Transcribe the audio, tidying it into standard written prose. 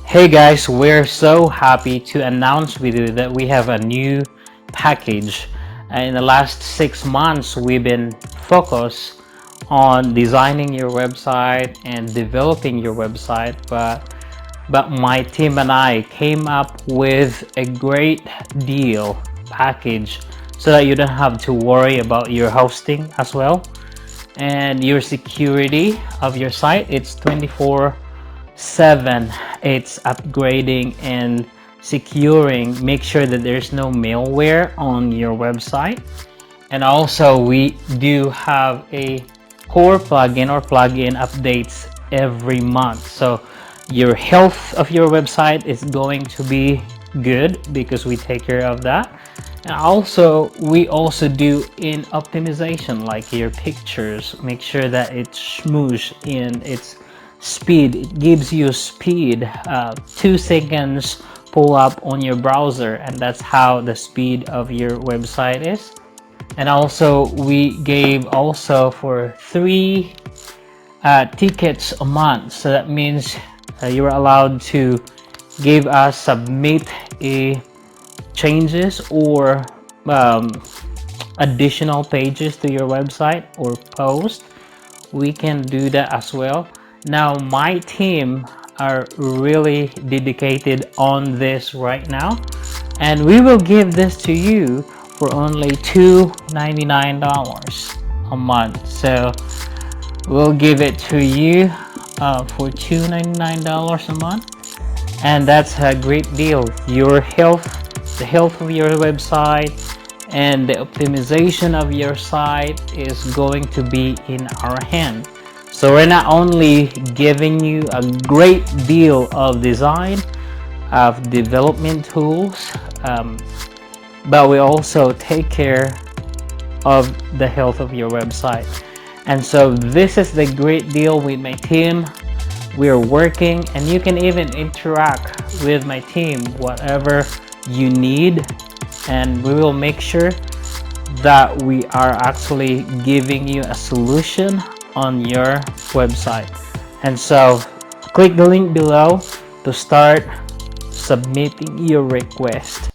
Hey guys, we're so happy to announce with you that we have a new package. In the last 6 months, we've been focused on designing your website and developing your website, but my team and I came up with a great deal package so that you don't have to worry about your hosting as well and your security of your site. It's 24/7. It's upgrading and securing. Make sure that there's no malware on your website. And also we do have a core plugin or plugin updates every month, so your health of your website is going to be good because we take care of that. And also we also do in optimization, like your pictures, make sure that it's smooth in its speed. It gives you speed, 2 seconds pull up on your browser, and that's how the speed of your website is. And also we gave also for 3 tickets a month, so that means you're allowed to give us submit a changes or additional pages to your website or post. We can do that as well. Now my team are really dedicated on this right now, and we will give this to you for only $2.99 a month. So we'll give it to you for $2.99 a month, and that's a great deal. Your health, the health of your website and the optimization of your site is going to be in our hand. So we're not only giving you a great deal of design, of development tools, but we also take care of the health of your website. And so this is the great deal with my team. We're working, and you can even interact with my team whatever you need, and we will make sure that we are actually giving you a solution on your website. And so click the link below to start submitting your request.